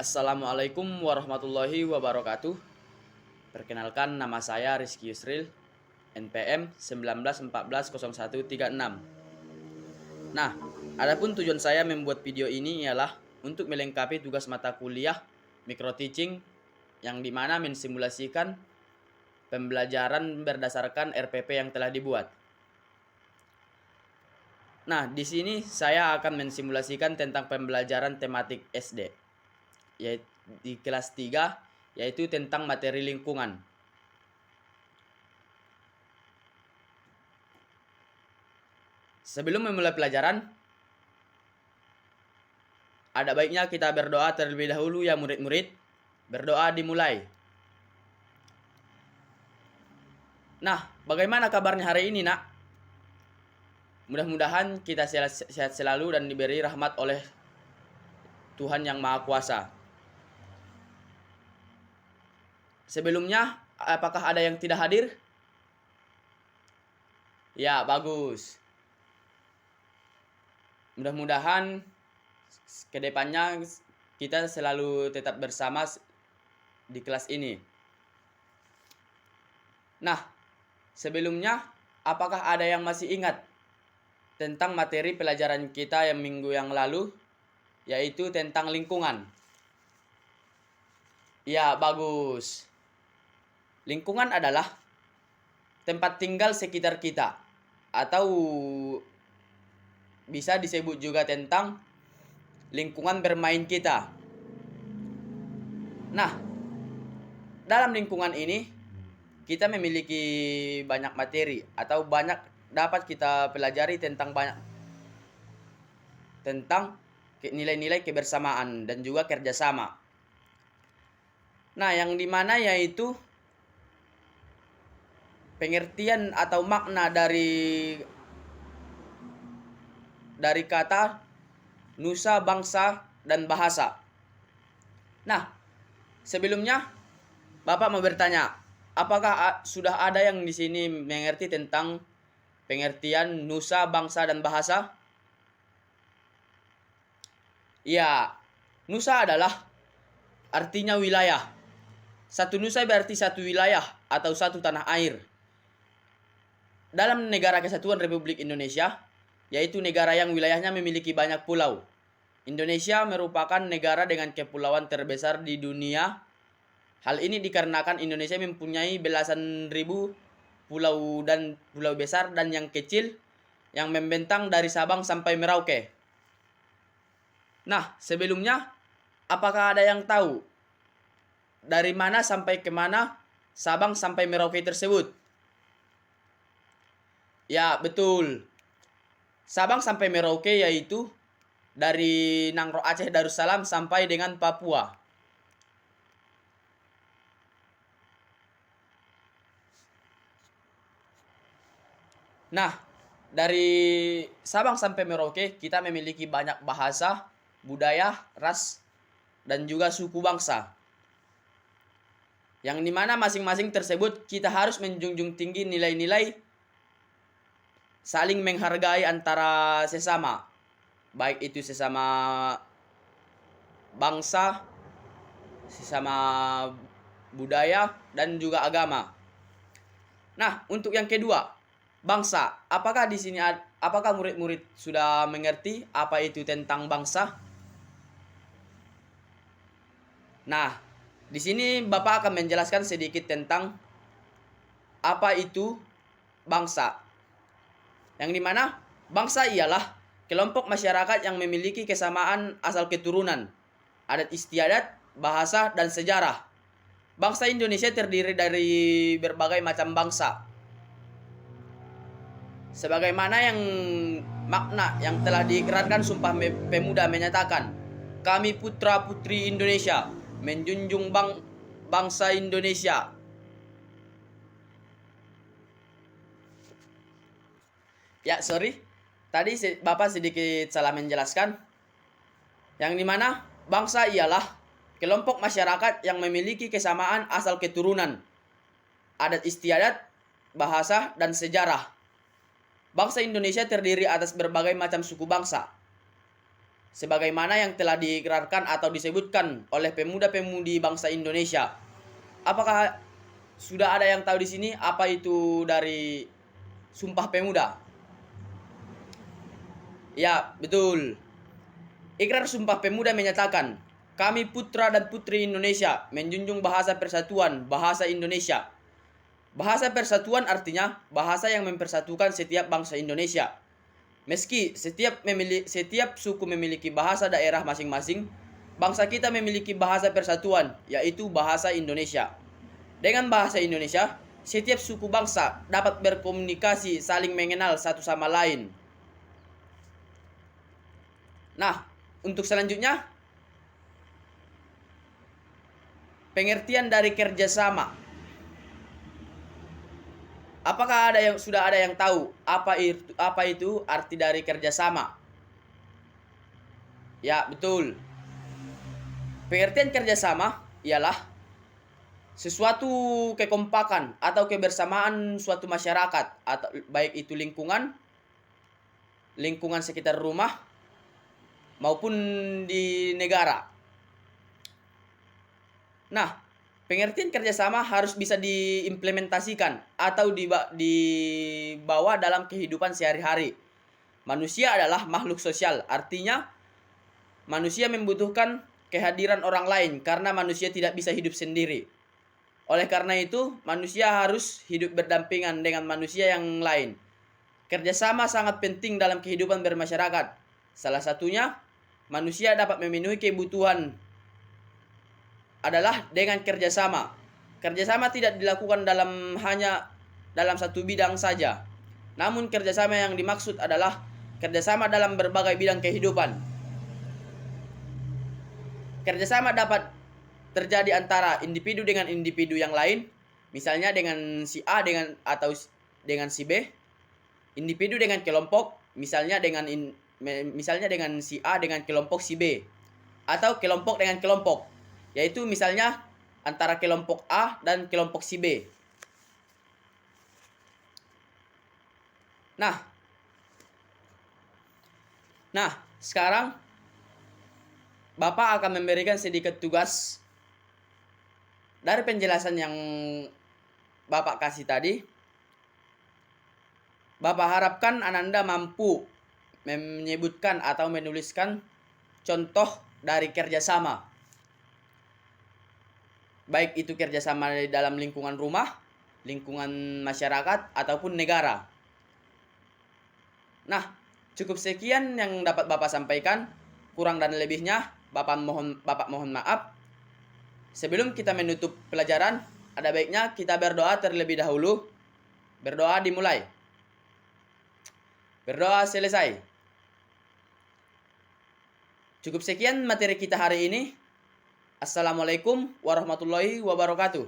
Assalamualaikum warahmatullahi wabarakatuh. Perkenalkan, nama saya Rizky Yusril, NPM 19140136. Nah, adapun tujuan saya membuat video ini ialah untuk melengkapi tugas mata kuliah micro teaching yang dimana mensimulasikan pembelajaran berdasarkan RPP yang telah dibuat. Nah, di sini saya akan mensimulasikan tentang pembelajaran tematik SD, yaitu di kelas 3, yaitu tentang materi lingkungan. Sebelum memulai pelajaran, ada baiknya kita berdoa terlebih dahulu ya murid-murid. Berdoa dimulai. Nah, bagaimana kabarnya hari ini, nak? Mudah-mudahan kita sehat selalu dan diberi rahmat oleh Tuhan Yang Maha Kuasa. Sebelumnya, apakah ada yang tidak hadir? Ya, bagus. Mudah-mudahan kedepannya kita selalu tetap bersama di kelas ini. Nah, sebelumnya, apakah ada yang masih ingat tentang materi pelajaran kita yang minggu yang lalu, yaitu tentang lingkungan? Ya, bagus. Lingkungan adalah tempat tinggal sekitar kita, atau bisa disebut juga tentang lingkungan bermain kita. Nah, dalam lingkungan ini kita memiliki banyak materi atau banyak dapat kita pelajari tentang nilai-nilai kebersamaan dan juga kerjasama. Nah, yang dimana yaitu pengertian atau makna dari kata nusa, bangsa, dan bahasa. Nah, sebelumnya Bapak mau bertanya, apakah sudah ada yang di sini mengerti tentang pengertian nusa, bangsa, dan bahasa? Ya, nusa adalah artinya wilayah. Satu nusa berarti satu wilayah atau satu tanah air. Dalam negara kesatuan Republik Indonesia, yaitu negara yang wilayahnya memiliki banyak pulau. Indonesia merupakan negara dengan kepulauan terbesar di dunia. Hal ini dikarenakan Indonesia mempunyai belasan ribu pulau besar dan yang kecil yang membentang dari Sabang sampai Merauke. Nah, sebelumnya, apakah ada yang tahu dari mana sampai ke mana Sabang sampai Merauke tersebut? Ya, betul. Sabang sampai Merauke yaitu dari Nangro Aceh Darussalam sampai dengan Papua. Nah, dari Sabang sampai Merauke kita memiliki banyak bahasa, budaya, ras, dan juga suku bangsa. Yang dimana masing-masing tersebut kita harus menjunjung tinggi nilai-nilai saling menghargai antara sesama. Baik itu sesama bangsa, sesama budaya, dan juga agama. Nah, untuk yang kedua, bangsa. Apakah murid-murid sudah mengerti apa itu tentang bangsa? Nah, di sini Bapak akan menjelaskan sedikit tentang apa itu bangsa. Yang dimana bangsa ialah kelompok masyarakat yang memiliki kesamaan asal keturunan, adat istiadat, bahasa, dan sejarah. Bangsa Indonesia terdiri dari berbagai macam bangsa. Sebagaimana yang makna yang telah diikrarkan Sumpah Pemuda menyatakan, kami putra-putri Indonesia menjunjung bangsa Indonesia. Ya, sorry. Tadi Bapak sedikit salah menjelaskan. Yang dimana bangsa ialah kelompok masyarakat yang memiliki kesamaan asal keturunan, adat istiadat, bahasa, dan sejarah. Bangsa Indonesia terdiri atas berbagai macam suku bangsa. sebagaimana yang telah diikrarkan atau disebutkan oleh pemuda-pemudi bangsa Indonesia. Apakah sudah ada yang tahu di sini apa itu dari Sumpah Pemuda? Ya, betul. Ikrar Sumpah Pemuda menyatakan, kami putra dan putri Indonesia menjunjung bahasa persatuan, bahasa Indonesia. Bahasa persatuan artinya bahasa yang mempersatukan setiap bangsa Indonesia. Meski setiap suku memiliki bahasa daerah masing-masing, bangsa kita memiliki bahasa persatuan, yaitu bahasa Indonesia. Dengan bahasa Indonesia, setiap suku bangsa dapat berkomunikasi saling mengenal satu sama lain. Nah, untuk selanjutnya, pengertian dari kerjasama. Apakah sudah ada yang tahu apa itu arti dari kerjasama? Ya, betul. Pengertian kerjasama ialah sesuatu kekompakan atau kebersamaan suatu masyarakat, atau baik itu lingkungan sekitar rumah maupun di negara. Nah, pengertian kerjasama harus bisa diimplementasikan atau dibawa dalam kehidupan sehari-hari. Manusia adalah makhluk sosial, artinya manusia membutuhkan kehadiran orang lain karena manusia tidak bisa hidup sendiri. Oleh karena itu, manusia harus hidup berdampingan dengan manusia yang lain. Kerjasama sangat penting dalam kehidupan bermasyarakat. Salah satunya, manusia dapat memenuhi kebutuhan adalah dengan kerjasama. Kerjasama tidak dilakukan hanya dalam satu bidang saja. Namun kerjasama yang dimaksud adalah kerjasama dalam berbagai bidang kehidupan. Kerjasama dapat terjadi antara individu dengan individu yang lain, misalnya dengan si A atau dengan si B. Individu dengan kelompok, misalnya dengan si A dengan kelompok si B, atau kelompok dengan kelompok, yaitu misalnya antara kelompok A dan kelompok si B. Nah, sekarang Bapak akan memberikan sedikit tugas dari penjelasan yang Bapak kasih tadi. Bapak harapkan Ananda mampu menyebutkan atau menuliskan contoh dari kerjasama. Baik itu kerjasama di dalam lingkungan rumah, lingkungan masyarakat, ataupun negara. Nah, cukup sekian yang dapat Bapak sampaikan. Kurang dan lebihnya, Bapak mohon maaf. Sebelum kita menutup pelajaran, ada baiknya kita berdoa terlebih dahulu. Berdoa dimulai. Berdoa selesai. Cukup sekian materi kita hari ini. Assalamualaikum warahmatullahi wabarakatuh.